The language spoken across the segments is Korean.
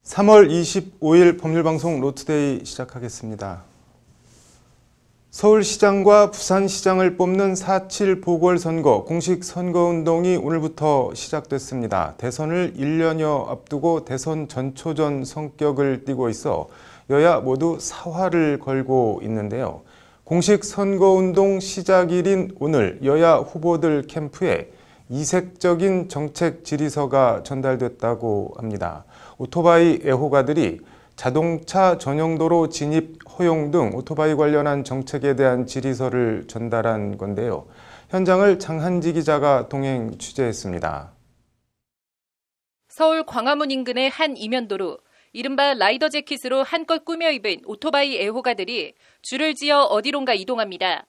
3월 25일 법률방송 로투데이 시작하겠습니다. 서울시장과 부산시장을 뽑는 4.7 보궐선거 공식 선거운동이 오늘부터 시작됐습니다. 대선을 1년여 앞두고 대선 전초전 성격을 띠고 있어 여야 모두 사활을 걸고 있는데요. 공식 선거운동 시작일인 오늘 여야 후보들 캠프에 이색적인 정책 질의서가 전달됐다고 합니다. 오토바이 애호가들이 자동차 전용도로 진입 허용 등 오토바이 관련한 정책에 대한 질의서를 전달한 건데요. 현장을 장한지 기자가 동행 취재했습니다. 서울 광화문 인근의 한 이면도로 이른바 라이더 재킷으로 한껏 꾸며 입은 오토바이 애호가들이 줄을 지어 어디론가 이동합니다.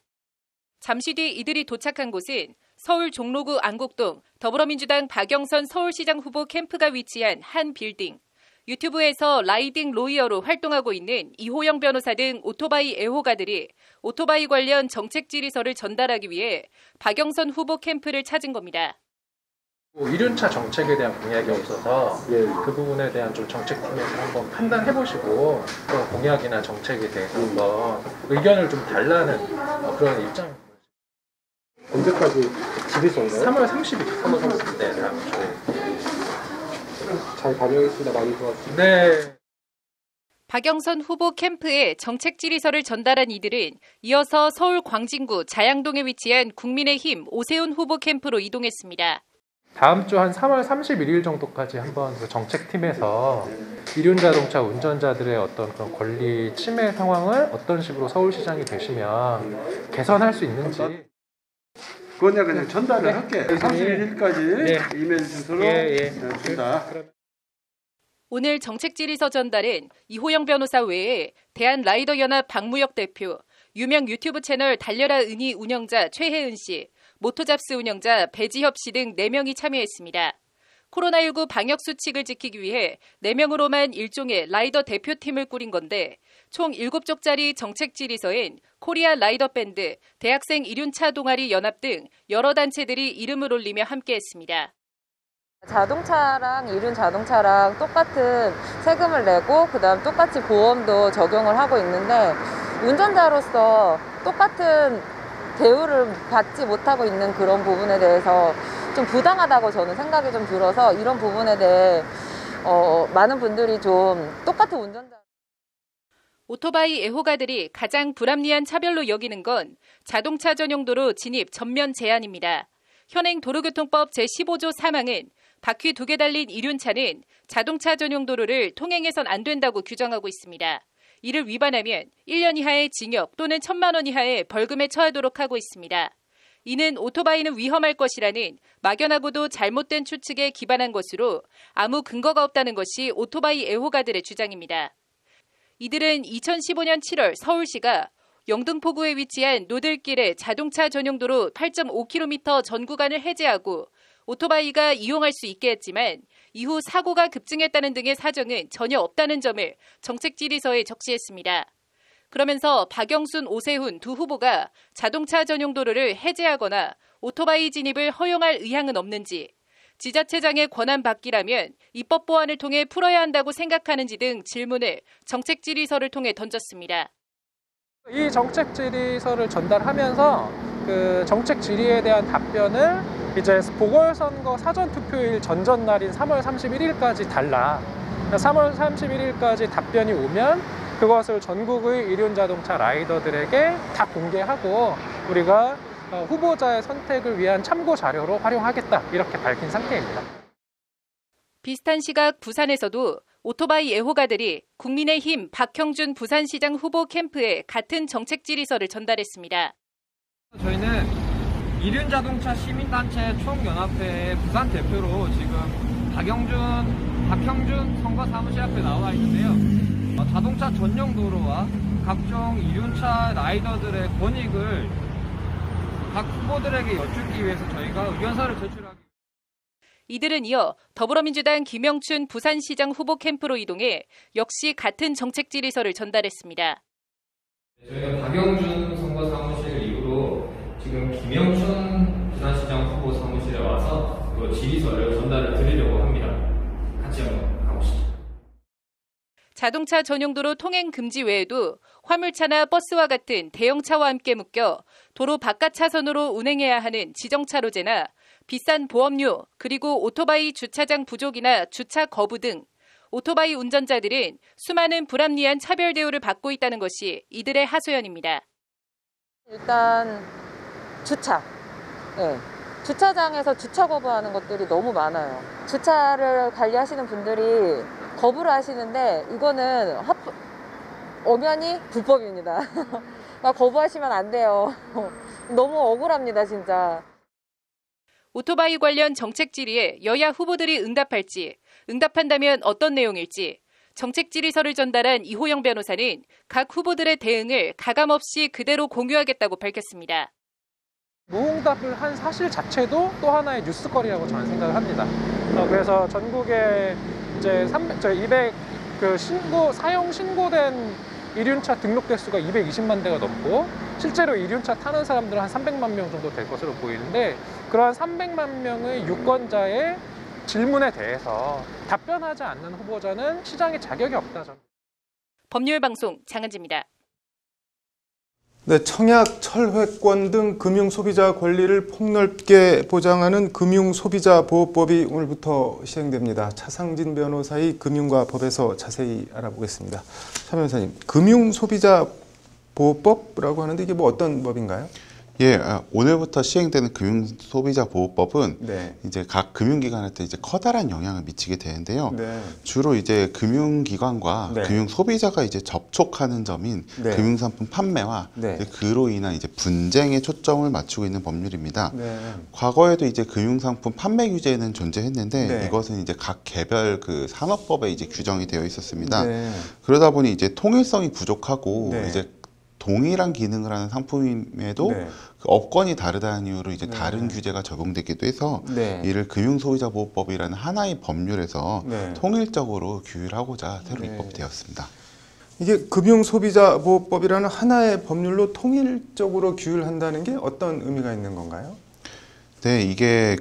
잠시 뒤 이들이 도착한 곳은 서울 종로구 안국동 더불어민주당 박영선 서울시장 후보 캠프가 위치한 한 빌딩. 유튜브에서 라이딩 로이어로 활동하고 있는 이호영 변호사 등 오토바이 애호가들이 오토바이 관련 정책 질의서를 전달하기 위해 박영선 후보 캠프를 찾은 겁니다. 이륜차 정책에 대한 공약이 없어서 그 부분에 대한 좀 정책팀에서 한번 판단해보시고 그런 공약이나 정책에 대해서 한번 의견을 좀 달라는 그런 입장입니다. 언제까지 질의서인가요? 3월 30일. 3월 30일. 네, 다음 주에. 잘 다녀오겠습니다. 많이 좋았습니다. 네. 박영선 후보 캠프에 정책 질의서를 전달한 이들은 이어서 서울 광진구 자양동에 위치한 국민의힘 오세훈 후보 캠프로 이동했습니다. 다음 주 한 3월 31일 정도까지 한번 그 정책팀에서 이륜자동차 운전자들의 어떤 그런 권리 침해 상황을 어떤 식으로 서울시장이 되시면 개선할 수 있는지. 그건 내가 그냥 전달을 할게. 31일까지 이메일 주소로 준다. 오늘 정책 질의서 전달은 이호영 변호사 외에 대한라이더연합 박무혁 대표, 유명 유튜브 채널 달려라 은희 운영자 최혜은 씨, 모토잡스 운영자 배지협 씨 등 4명이 참여했습니다. 코로나19 방역 수칙을 지키기 위해 4명으로만 일종의 라이더 대표팀을 꾸린 건데 총 7쪽짜리 정책 질의서엔 코리아 라이더 밴드, 대학생 이륜차 동아리 연합 등 여러 단체들이 이름을 올리며 함께했습니다. 자동차랑 이륜 자동차랑 똑같은 세금을 내고 그다음 똑같이 보험도 적용을 하고 있는데 운전자로서 똑같은 대우를 받지 못하고 있는 그런 부분에 대해서 좀 부당하다고 저는 생각이 좀 들어서 이런 부분에 대해 많은 분들이 좀 똑같은 운전자. 오토바이 애호가들이 가장 불합리한 차별로 여기는 건 자동차 전용도로 진입 전면 제한입니다. 현행 도로교통법 제15조 3항은 바퀴 2개 달린 이륜차는 자동차 전용 도로를 통행해선 안 된다고 규정하고 있습니다. 이를 위반하면 1년 이하의 징역 또는 1,000만 원 이하의 벌금에 처하도록 하고 있습니다. 이는 오토바이는 위험할 것이라는 막연하고도 잘못된 추측에 기반한 것으로 아무 근거가 없다는 것이 오토바이 애호가들의 주장입니다. 이들은 2015년 7월 서울시가 영등포구에 위치한 노들길의 자동차 전용도로 8.5km 전 구간을 해제하고 오토바이가 이용할 수 있게 했지만 이후 사고가 급증했다는 등의 사정은 전혀 없다는 점을 정책 질의서에 적시했습니다. 그러면서 박영순, 오세훈 두 후보가 자동차 전용 도로를 해제하거나 오토바이 진입을 허용할 의향은 없는지, 지자체장의 권한 받기라면 입법 보완을 통해 풀어야 한다고 생각하는지 등 질문을 정책 질의서를 통해 던졌습니다. 이 정책 질의서를 전달하면서 그 정책 질의에 대한 답변을 이제 보궐선거 사전투표일 전전날인 3월 31일까지 달라. 3월 31일까지 답변이 오면 그것을 전국의 이륜자동차 라이더들에게 다 공개하고 우리가 후보자의 선택을 위한 참고 자료로 활용하겠다. 이렇게 밝힌 상태입니다. 비슷한 시각 부산에서도 오토바이 애호가들이 국민의힘 박형준 부산시장 후보 캠프에 같은 정책 질의서를 전달했습니다. 저희는 이륜자동차 시민단체 총연합회 부산 대표로 지금 박형준 선거사무실 앞에 나와 있는데요. 자동차 전용 도로와 각종 이륜차 라이더들의 권익을 각 후보들에게 여쭙기 위해서 저희가 의견서를 제출하기. 이들은 이어 더불어민주당 김영춘 부산시장 후보 캠프로 이동해 역시 같은 정책 질의서를 전달했습니다. 저희가 박영준 선거사무실 이후로 지금 김영춘 부산시장 후보 사무실에 와서 그 질의서를 전달을 드리려고 합니다. 같이 한번 가보시죠. 자동차 전용도로 통행 금지 외에도 화물차나 버스와 같은 대형차와 함께 묶여 도로 바깥 차선으로 운행해야 하는 지정차로제나 비싼 보험료, 그리고 오토바이 주차장 부족이나 주차 거부 등 오토바이 운전자들은 수많은 불합리한 차별 대우를 받고 있다는 것이 이들의 하소연입니다. 일단 주차. 네. 주차장에서 주차 거부하는 것들이 너무 많아요. 주차를 관리하시는 분들이 거부를 하시는데 이거는 엄연히 불법입니다. 거부하시면 안 돼요. 너무 억울합니다, 진짜. 오토바이 관련 정책 질의에 여야 후보들이 응답할지, 응답한다면 어떤 내용일지, 정책 질의서를 전달한 이호영 변호사는 각 후보들의 대응을 가감없이 그대로 공유하겠다고 밝혔습니다. 무응답을 한 사실 자체도 또 하나의 뉴스거리라고 저는 생각을 합니다. 그래서 전국에 이제 200 사용 신고된 이륜차 등록 대수가 220만 대가 넘고 실제로 이륜차 타는 사람들은 한 300만 명 정도 될 것으로 보이는데 그러한 300만 명의 유권자의 질문에 대해서 답변하지 않는 후보자는 시장에 자격이 없다. 법률방송 장은지입니다. 네, 청약, 철회권 등 금융 소비자 권리를 폭넓게 보장하는 금융소비자보호법이 오늘부터 시행됩니다. 차상진 변호사의 금융과 법에서 자세히 알아보겠습니다. 차 변호사님, 금융소비자보호법이라고 하는데 이게 뭐 어떤 법인가요? 예, 오늘부터 시행되는 금융소비자보호법은 네. 이제 각 금융기관한테 이제 커다란 영향을 미치게 되는데요. 네. 주로 이제 금융기관과 네. 금융소비자가 이제 접촉하는 점인 네. 금융상품 판매와 네. 이제 그로 인한 이제 분쟁에 초점을 맞추고 있는 법률입니다. 네. 과거에도 이제 금융상품 판매 규제는 존재했는데 네. 이것은 이제 각 개별 그 산업법에 이제 규정이 되어 있었습니다. 네. 그러다 보니 이제 통일성이 부족하고 네. 이제 동일한 기능을 하는 상품임에도 네. 그 업권이 다르다는 이유로 이제 네. 다른 규제가 적용되기도 해서 네. 이를 금융소비자보호법이라는 하나의 법률에서 네. 통일적으로 규율하고자 새로 네. 입법되었습니다. 이게 금융소비자보호법이라는 하나의 법률로 통일적으로 규율한다는 게 어떤 의미가 있는 건가요? 네, 이게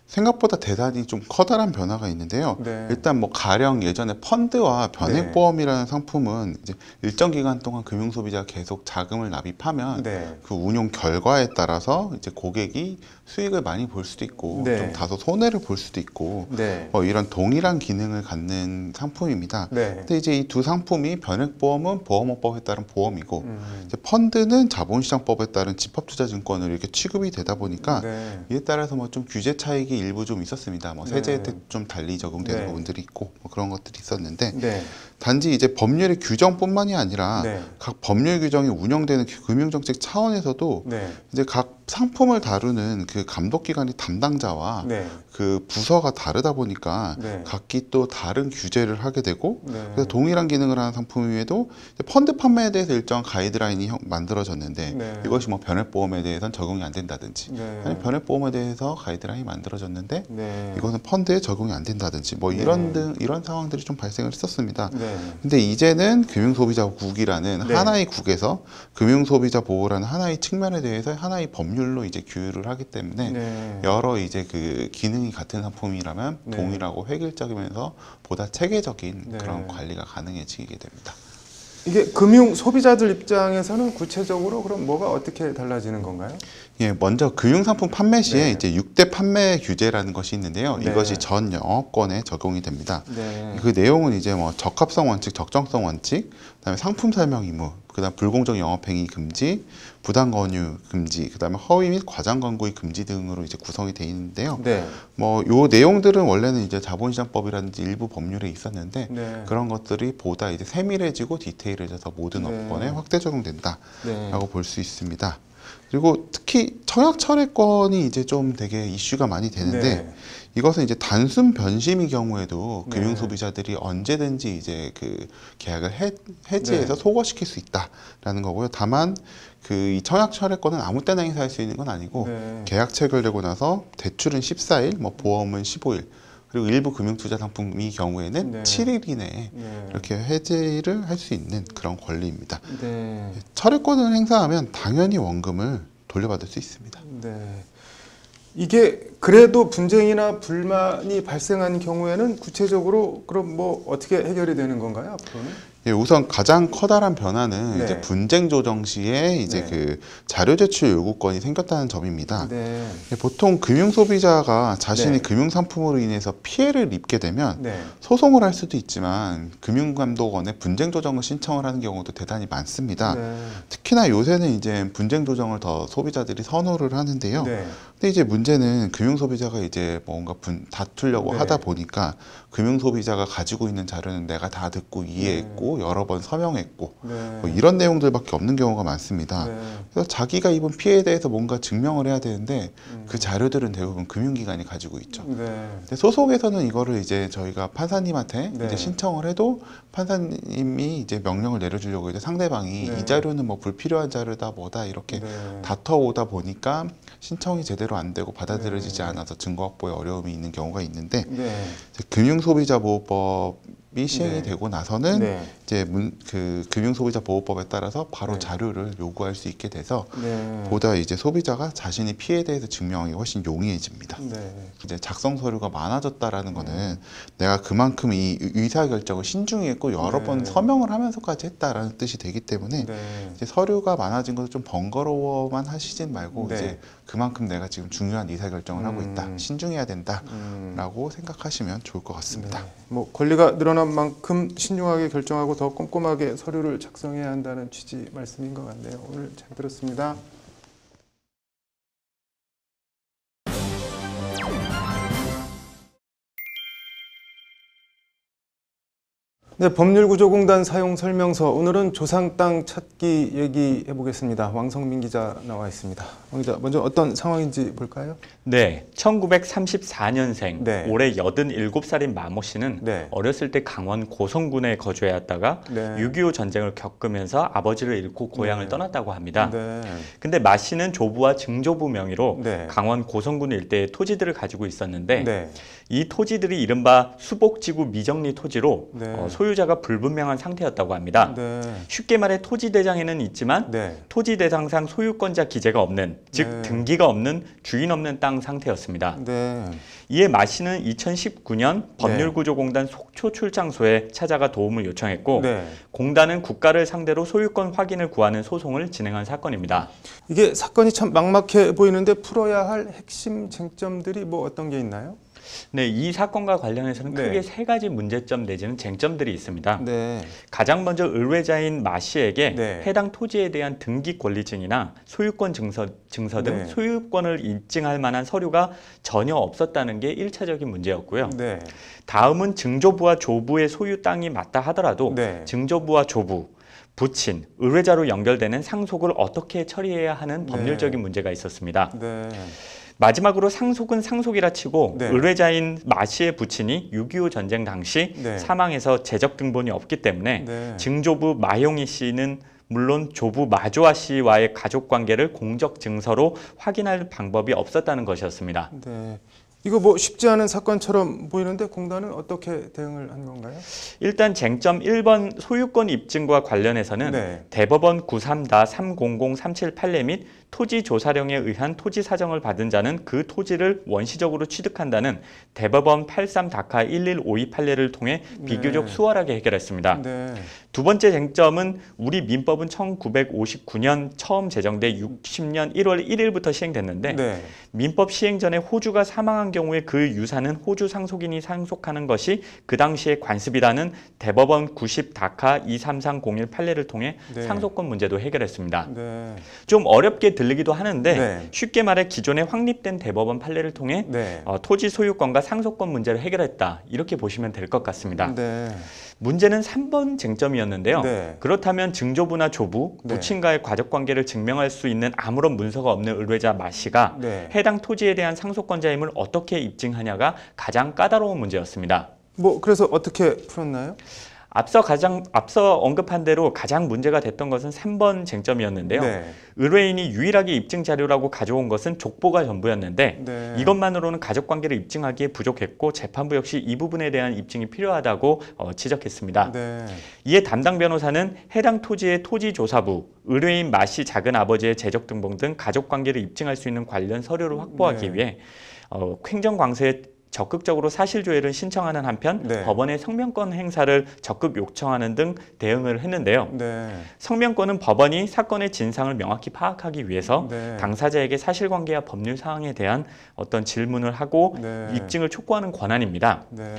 생각보다 대단히 좀 커다란 변화가 있는데요. 네. 일단 뭐 가령 예전에 펀드와 변액보험이라는 상품은 이제 일정 기간 동안 금융소비자가 계속 자금을 납입하면 네. 그 운용 결과에 따라서 이제 고객이 수익을 많이 볼 수도 있고 네. 좀 다소 손해를 볼 수도 있고 네. 이런 동일한 기능을 갖는 상품입니다. 네. 근데 이제 이 두 상품이 변액보험은 보험업법에 따른 보험이고 이제 펀드는 자본시장법에 따른 집합투자증권으로 이렇게 취급이 되다 보니까 네. 이에 따라서 뭐 좀 규제 차익이 일부 좀 있었습니다. 뭐 세제 혜택 좀 달리 적용되는 네. 부분들이 있고 뭐 그런 것들이 있었는데 네. 단지 이제 법률의 규정뿐만이 아니라 네. 각 법률 규정이 운영되는 금융정책 차원에서도 네. 이제 각 상품을 다루는 그 감독기관의 담당자와 네. 그 부서가 다르다 보니까 네. 각기 또 다른 규제를 하게 되고 네. 그래서 동일한 기능을 하는 상품임에도 펀드 판매에 대해서 일정한 가이드라인이 만들어졌는데 네. 이것이 뭐 변액보험에 대해서는 적용이 안 된다든지 네. 아니 변액보험에 대해서 가이드라인이 만들어졌는데 네. 이거는 펀드에 적용이 안 된다든지 뭐 이런 상황들이 좀 발생을 했었습니다. 네. 근데 이제는 금융소비자국이라는 네. 하나의 국에서 금융소비자 보호라는 하나의 측면에 대해서 하나의 법률로 이제 규율을 하기 때문에 네. 여러 이제 그 기능이 같은 상품이라면 네. 동일하고 획일적이면서 보다 체계적인 네. 그런 관리가 가능해지게 됩니다. 이게 금융 소비자들 입장에서는 구체적으로 그럼 뭐가 어떻게 달라지는 건가요? 예, 먼저 금융상품 판매 시에 네. 이제 6대 판매 규제라는 것이 있는데요. 네. 이것이 전 영업권에 적용이 됩니다. 네. 그 내용은 이제 뭐 적합성 원칙, 적정성 원칙, 그다음에 상품 설명 의무, 그다음 불공정 영업행위 금지, 부당 권유 금지, 그다음에 허위 및 과장 광고의 금지 등으로 이제 구성이 되어 있는데요. 네. 뭐 요 내용들은 원래는 이제 자본시장법이라든지 일부 법률에 있었는데 네. 그런 것들이 보다 이제 세밀해지고 디테일해져서 모든 네. 업권에 확대 적용된다라고 네. 볼 수 있습니다. 그리고 특히 청약철회권이 이제 좀 되게 이슈가 많이 되는데 네. 이것은 이제 단순 변심의 경우에도 네. 금융소비자들이 언제든지 이제 그 계약을 해지해서 네. 소거시킬 수 있다라는 거고요. 다만 그 이 청약철회권은 아무 때나 행사할 수 있는 건 아니고 네. 계약 체결되고 나서 대출은 14일, 뭐 보험은 15일, 그리고 일부 금융투자 상품의 경우에는 네. 7일 이내에 네. 이렇게 해지를 할 수 있는 그런 권리입니다. 네. 철회권을 행사하면 당연히 원금을 돌려받을 수 있습니다. 네. 이게 그래도 분쟁이나 불만이 발생한 경우에는 구체적으로 그럼 뭐 어떻게 해결이 되는 건가요, 앞으로는? 예, 우선 가장 커다란 변화는 네. 이제 분쟁 조정 시에 이제 네. 그 자료 제출 요구권이 생겼다는 점입니다. 네. 예, 보통 금융 소비자가 자신이 네. 금융 상품으로 인해서 피해를 입게 되면 네. 소송을 할 수도 있지만 금융감독원에 분쟁 조정을 신청을 하는 경우도 대단히 많습니다. 네. 특히나 요새는 이제 분쟁 조정을 더 소비자들이 선호를 하는데요. 네. 근데 이제 문제는 금융 소비자가 이제 뭔가 다투려고 네. 하다 보니까 금융 소비자가 가지고 있는 자료는 내가 다 듣고 이해했고 여러 번 서명했고 네. 뭐 이런 내용들밖에 없는 경우가 많습니다. 네. 그래서 자기가 입은 피해에 대해서 뭔가 증명을 해야 되는데 그 자료들은 대부분 금융기관이 가지고 있죠. 네. 근데 소송에서는 이거를 이제 저희가 판사님한테 네. 이제 신청을 해도 판사님이 이제 명령을 내려주려고 이제 상대방이 네. 이 자료는 뭐 불필요한 자료다 뭐다 이렇게 네. 다퉈오다 보니까 신청이 제대로 안 되고 받아들여지지 네. 않아서 증거 확보에 어려움이 있는 경우가 있는데 네. 이제 금융소비자보호법이 시행이 네. 되고 나서는 네. 이제 그 금융소비자보호법에 따라서 바로 네. 자료를 요구할 수 있게 돼서 네. 보다 이제 소비자가 자신의 피해에 대해서 증명하기 훨씬 용이해집니다. 네. 이제 작성 서류가 많아졌다라는 거는 내가 그만큼 이 의사 결정을 신중히 했고 여러 네. 번 서명을 하면서까지 했다라는 뜻이 되기 때문에 네. 이제 서류가 많아진 것도 좀 번거로워만 하시진 말고 네. 이제 그만큼 내가 지금 중요한 의사 결정을 하고 있다, 신중해야 된다라고 생각하시면 좋을 것 같습니다. 네. 뭐 권리가 늘어난 만큼 신중하게 결정하고 더 꼼꼼하게 서류를 작성해야 한다는 취지 말씀인 것 같네요. 오늘 잘 들었습니다. 네, 법률구조공단 사용 설명서. 오늘은 조상 땅 찾기 얘기해 보겠습니다. 왕성민 기자 나와 있습니다. 왕 기자, 먼저 어떤 상황인지 볼까요? 네, 1934년생, 네. 올해 87살인 마모 씨는 네. 어렸을 때 강원 고성군에 거주해왔다가 네. 6.25 전쟁을 겪으면서 아버지를 잃고 고향을 네. 떠났다고 합니다. 네. 근데 마 씨는 조부와 증조부 명의로 네. 강원 고성군 일대의 토지들을 가지고 있었는데 네. 이 토지들이 이른바 수복지구 미정리 토지로 네. 소유자가 불분명한 상태였다고 합니다. 네. 쉽게 말해 토지 대장에는 있지만 네. 토지 대상상 소유권자 기재가 없는, 즉 네. 등기가 없는 주인 없는 땅 상태였습니다. 네. 이에 마 씨는 2019년 법률구조공단 속초 출장소에 찾아가 도움을 요청했고 네. 공단은 국가를 상대로 소유권 확인을 구하는 소송을 진행한 사건입니다. 이게 사건이 참 막막해 보이는데 풀어야 할 핵심 쟁점들이 뭐 어떤 게 있나요? 네, 이 사건과 관련해서는 네. 크게 세 가지 문제점 내지는 쟁점들이 있습니다. 네. 가장 먼저 의뢰자인 마 씨에게 네. 해당 토지에 대한 등기 권리증이나 소유권 증서 등 네. 소유권을 인증할 만한 서류가 전혀 없었다는 게 1차적인 문제였고요. 네. 다음은 증조부와 조부의 소유 땅이 맞다 하더라도 네. 증조부와 조부, 부친, 의뢰자로 연결되는 상속을 어떻게 처리해야 하는 법률적인 문제가 있었습니다. 네. 마지막으로 상속은 상속이라 치고 네. 의뢰자인 마 씨의 부친이 6.25 전쟁 당시 네. 사망해서 재적 등본이 없기 때문에 네. 증조부 마용희 씨는 물론 조부 마조아 씨와의 가족 관계를 공적 증서로 확인할 방법이 없었다는 것이었습니다. 네. 이거 뭐 쉽지 않은 사건처럼 보이는데 공단은 어떻게 대응을 한 건가요? 일단 쟁점 1번 소유권 입증과 관련해서는 네. 대법원 93-300-378례 및 토지 조사령에 의한 토지 사정을 받은 자는 그 토지를 원시적으로 취득한다는 대법원 83-11528례를 통해 비교적 수월하게 해결했습니다. 네. 두 번째 쟁점은 우리 민법은 1959년 처음 제정돼 60년 1월 1일부터 시행됐는데 네. 민법 시행 전에 호주가 사망한 경우에 그 유산은 호주 상속인이 상속하는 것이 그 당시의 관습이라는 대법원 90-233001 판례를 통해 네. 상속권 문제도 해결했습니다. 네. 좀 어렵게 들리기도 하는데 네. 쉽게 말해 기존에 확립된 대법원 판례를 통해 네. 토지 소유권과 상속권 문제를 해결했다 이렇게 보시면 될 것 같습니다. 네. 문제는 3번 쟁점이었는데요. 네. 그렇다면 증조부나 조부, 네. 부친과의 가족관계를 증명할 수 있는 아무런 문서가 없는 의뢰자 마 씨가 네. 해당 토지에 대한 상속권자임을 어떻게 입증하냐가 가장 까다로운 문제였습니다. 뭐 그래서 어떻게 풀었나요? 앞서 언급한 대로 가장 문제가 됐던 것은 3번 쟁점이었는데요. 네. 의뢰인이 유일하게 입증 자료라고 가져온 것은 족보가 전부였는데 네. 이것만으로는 가족관계를 입증하기에 부족했고 재판부 역시 이 부분에 대한 입증이 필요하다고 지적했습니다. 네. 이에 담당 변호사는 해당 토지의 토지조사부, 의뢰인 마씨 작은 아버지의 재적등본 등 가족관계를 입증할 수 있는 관련 서류를 확보하기 네. 위해 횡정광세에 적극적으로 사실조회를 신청하는 한편 네. 법원의 성명권 행사를 적극 요청하는 등 대응을 했는데요. 네. 성명권은 법원이 사건의 진상을 명확히 파악하기 위해서 네. 당사자에게 사실관계와 법률 사항에 대한 어떤 질문을 하고 네. 입증을 촉구하는 권한입니다. 네.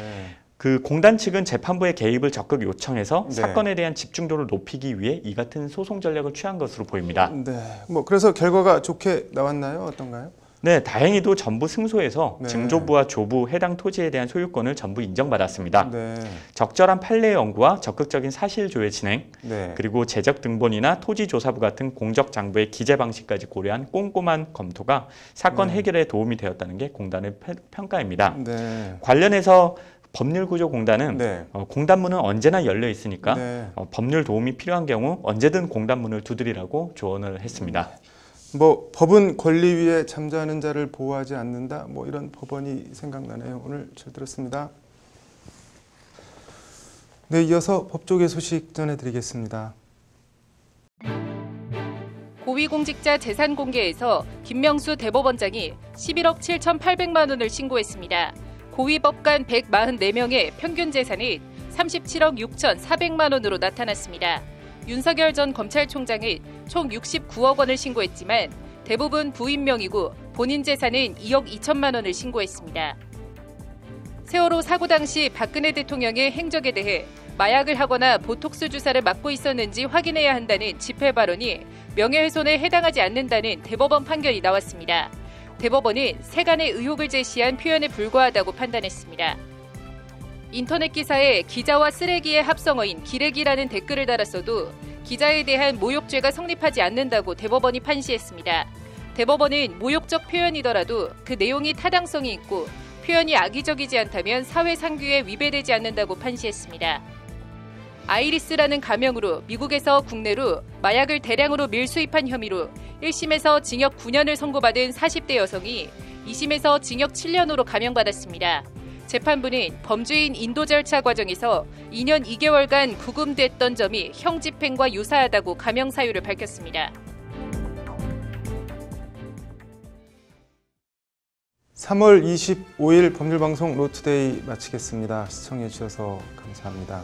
그 공단 측은 재판부의 개입을 적극 요청해서 네. 사건에 대한 집중도를 높이기 위해 이 같은 소송 전략을 취한 것으로 보입니다. 네. 뭐 그래서 결과가 좋게 나왔나요? 어떤가요? 네, 다행히도 전부 승소해서 네. 증조부와 조부, 해당 토지에 대한 소유권을 전부 인정받았습니다. 네. 적절한 판례 연구와 적극적인 사실조회 진행, 네. 그리고 재적등본이나 토지조사부 같은 공적장부의 기재 방식까지 고려한 꼼꼼한 검토가 사건 네. 해결에 도움이 되었다는 게 공단의 평가입니다. 네. 관련해서 법률구조공단은 네. 공단문은 언제나 열려 있으니까 네. 법률 도움이 필요한 경우 언제든 공단문을 두드리라고 조언을 했습니다. 뭐 법은 권리 위에 잠자는 자를 보호하지 않는다. 뭐 이런 법원이 생각나네요. 오늘 잘 들었습니다. 네, 이어서 법조계 소식 전해드리겠습니다. 고위공직자 재산 공개에서 김명수 대법원장이 11억 7,800만 원을 신고했습니다. 고위법관 144명의 평균 재산이 37억 6,400만 원으로 나타났습니다. 윤석열 전 검찰총장은 총 69억 원을 신고했지만 대부분 부인명이고 본인 재산은 2억 2천만 원을 신고했습니다. 세월호 사고 당시 박근혜 대통령의 행적에 대해 마약을 하거나 보톡스 주사를 맞고 있었는지 확인해야 한다는 집회 발언이 명예훼손에 해당하지 않는다는 대법원 판결이 나왔습니다. 대법원은 세간의 의혹을 제시한 표현에 불과하다고 판단했습니다. 인터넷 기사에 기자와 쓰레기의 합성어인 기레기라는 댓글을 달았어도 기자에 대한 모욕죄가 성립하지 않는다고 대법원이 판시했습니다. 대법원은 모욕적 표현이더라도 그 내용이 타당성이 있고 표현이 악의적이지 않다면 사회상규에 위배되지 않는다고 판시했습니다. 아이리스라는 가명으로 미국에서 국내로 마약을 대량으로 밀수입한 혐의로 1심에서 징역 9년을 선고받은 40대 여성이 2심에서 징역 7년으로 감형받았습니다. 재판부는 범죄인 인도 절차 과정에서 2년 2개월간 구금됐던 점이 형 집행과 유사하다고 감형 사유를 밝혔습니다. 3월 25일 법률방송 로투데이 마치겠습니다. 시청해 주셔서 감사합니다.